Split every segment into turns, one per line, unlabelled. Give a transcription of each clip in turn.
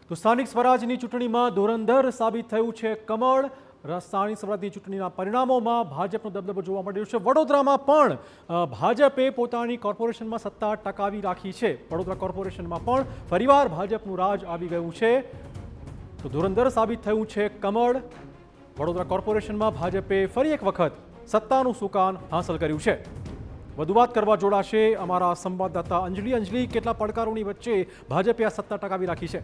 તો સ્થાનિક સ્વરાજની ચૂંટણીમાં ધુરંધર સાબિત થયું છે કમળ। સ્થાનિક સ્વરાજની ચૂંટણીના પરિણામોમાં ભાજપનો દબદબો જોવા મળી રહ્યો છે। વડોદરામાં પણ ભાજપે પોતાની કોર્પોરેશનમાં સત્તા ટકાવી રાખી છે। વડોદરા કોર્પોરેશનમાં પણ ફરીવાર ભાજપનું રાજ આવી ગયું છે। તો ધુરંધર સાબિત થયું છે કમળ। વડોદરા કોર્પોરેશનમાં ભાજપે ફરી એક વખત સત્તાનું સુકાન હાંસલ કર્યું છે। વધુ વાત કરવા જોડાશે અમારા સંવાદદાતા અંજલિ। કેટલા પડકારોની વચ્ચે ભાજપે આ સત્તા ટકાવી રાખી છે?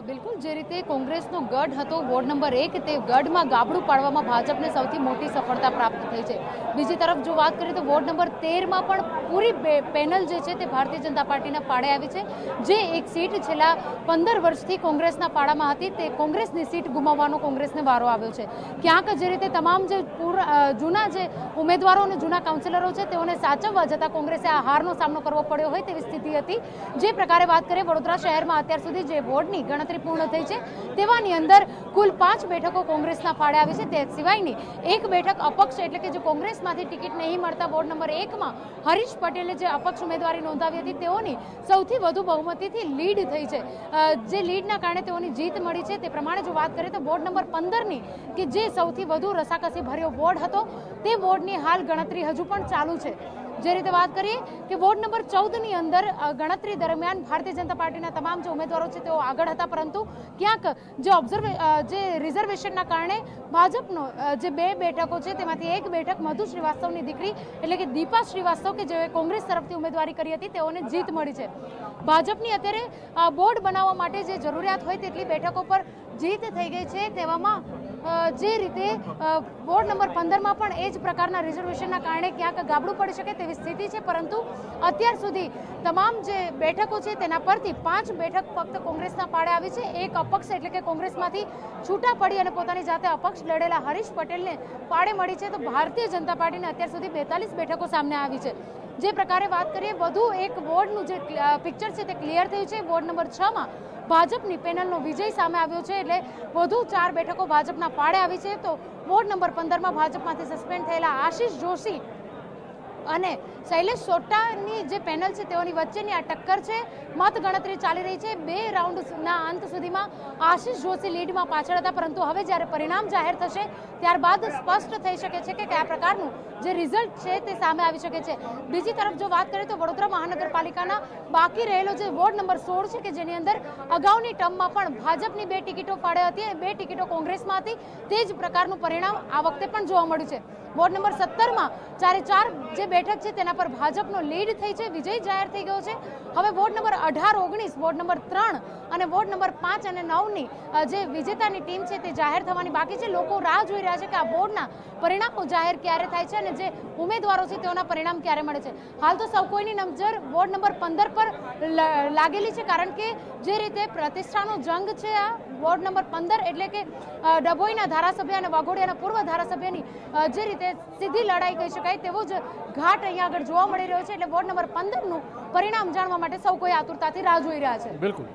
બિલકુલ, જે રીતે કોંગ્રેસનો ગઢ હતો વોર્ડ નંબર 1 તે ગઢમાં ગાબડું પાડવામાં ભાજપને સૌથી મોટી સફળતા પ્રાપ્ત થઈ છે। બીજી તરફ જો વાત કરીએ તો વોર્ડ નંબર 13માં પણ પૂરી પેનલ જે છે તે ભારતીય જનતા પાર્ટીના પાડે આવી છે। જે એક સીટ છેલ્લા 15 વર્ષથી કોંગ્રેસના પાડામાં હતી તે કોંગ્રેસની સીટ ગુમાવવાનો કોંગ્રેસને વારો આવ્યો છે। ક્યાંક જે રીતે તમામ જે જૂના જે ઉમેદવારો અને જૂના કાઉન્સિલરો છે તેઓને સાચવવા જતાં કોંગ્રેસે આ હારનો સામનો કરવો પડ્યો હોય તેવી સ્થિતિ હતી। જે પ્રકારે વાત કરીએ વડોદરા શહેરમાં અત્યાર સુધી જે વોર્ડની ગણતરી પૂર્ણ થઈ છે તેવાની અંદર કુલ 5 બેઠકો કોંગ્રેસના ફાળે આવી છે। તે સિવાયની એક બેઠક અપક્ષ એટલે કે જે કોંગ્રેસમાંથી ટિકિટ નહીં મળતા વોર્ડ નંબર 1માં હરીશ પટેલે જે અપક્ષ ઉમેદવારી નોંધાવી હતી તેઓની સૌથી વધુ બહુમતીથી લીડ થઈ છે। જે લીડના કારણે તેઓની જીત મળી છે તે પ્રમાણે જો વાત કરીએ તો વોર્ડ નંબર 15ની કે જે સૌથી વધુ રસાકસી ભર્યો વોર્ડ હતો તે વોર્ડની હાલ ગણતરી હજુ પણ ચાલુ છે। જે રીતે વાત કરીએ કે વોર્ડ નંબર 14ની અંદર ગણતરી દરમિયાન ભારતીય જનતા પાર્ટીના તમામ જે ઉમેદવારો છે તેઓ આગળ હતા, પરંતુ ક્યાંક જે રિઝર્વેશનના કારણે ભાજપનો જે 2 બેઠકો છે તેમાંથી એક બેઠક મધુ શ્રીવાસ્તવની દીકરી એટલે કે દીપા શ્રીવાસ્તવ કે જેઓએ કોંગ્રેસ તરફથી ઉમેદવારી કરી હતી તેઓને જીત મળી છે। ભાજપની અત્યારે બોર્ડ બનાવવા માટે જે જરૂરિયાત હોય તેટલી બેઠકો પર જીત થઈ ગઈ છે। તેવામાં જે રીતે વોર્ડ નંબર 15માં પણ એ જ પ્રકારના રિઝર્વેશનના કારણે ક્યાંક ગાબડું પડી શકે તેવી સ્થિતિ છે, પરંતુ અત્યાર સુધી તમામ જે બેઠકો છે તેના પરથી 5 બેઠક ફક્ત કોંગ્રેસના પાડે આવી છે। એક અપક્ષ એટલે કે કોંગ્રેસમાંથી છૂટા પડી અને પોતાની જાતે અપક્ષ લડેલા હરીશ પટેલને પાડે મળી છે। તો ભારતીય જનતા પાર્ટીને અત્યાર સુધી 42 બેઠકો સામે આવી છે। જે પ્રકારે વાત કરીએ વધુ એક વોર્ડનું જે પિક્ચર છે તે ક્લિયર થયું છે। વોર્ડ નંબર 6માં ભાજપની પેનલનો વિજય સામે આવ્યો છે, એટલે વધુ 4 બેઠકો ભાજપના પાડે આવી છે। તો વોર્ડ નંબર 15માં ભાજપમાંથી સસ્પેન્ડ થયેલા આશિષ જોશી અને શૈલેષ સોટાની જે પેનલ છે તેઓની વચ્ચેની આ ટક્કર છે। મત ગણતરી ચાલી રહી છે। 2 રાઉન્ડના અંત સુધીમાં આશિષ જોશી લીડમાં પાછળ હતા, પરંતુ હવે જ્યારે પરિણામ જાહેર થશે ત્યારબાદ સ્પષ્ટ થઈ શકે છે કે કયા પ્રકારનું જે રિઝલ્ટ છે તે સામે આવી શકે છે। બીજી તરફ જો વાત કરીએ તો વડોદરા મહાનગરપાલિકાના બાકી રહેલો જે વોર્ડ નંબર 16 છે કે જેની અંદર અગાઉની ટર્મમાં પણ ભાજપની 2 ટિકિટો ફાળે હતી અને 2 ટિકિટો કોંગ્રેસમાં હતી, તે જ પ્રકારનું પરિણામ આ વખતે પણ જોવા મળ્યું છે। વોર્ડ નંબર 17માં 4 જે બેઠક છે તેના પર ભાજપનો લીડ થઈ છે, વિજય જાહેર થઈ ગયો છે। હવે વોર્ડ નંબર 18, 19, વોર્ડ નંબર 3 અને વોર્ડ નંબર 5 અને 9ની જે વિજેતાની ટીમ છે તે જાહેર થવાની બાકી છે। લોકો રાહ જોઈ રહ્યા છે કે આ બોર્ડના પરિણામો જાહેર ક્યારે થાય છે અને જે ઉમેદવારો છે તેઓના પરિણામ ક્યારે મળે છે। હાલ તો સૌ કોઈની નજર વોર્ડ નંબર 15 પર લાગેલી છે, કારણ કે જે રીતે પ્રતિષ્ઠાનો જંગ છે આ વોર્ડ નંબર 15 એટલે કે ડભોઈના ધારાસભ્ય અને વાઘોડિયાના પૂર્વ ધારાસભ્યની જે રીતે સીધી લડાઈ કહી શકાય તેવો જ ઘાટ અહીંયા આગળ જોવા મળી રહ્યો છે। એટલે વોર્ડ નંબર 15નું પરિણામ જાણવા માટે સૌ કોઈ આતુરતાથી રાહ જોઈ રહ્યા છે।
બિલકુલ।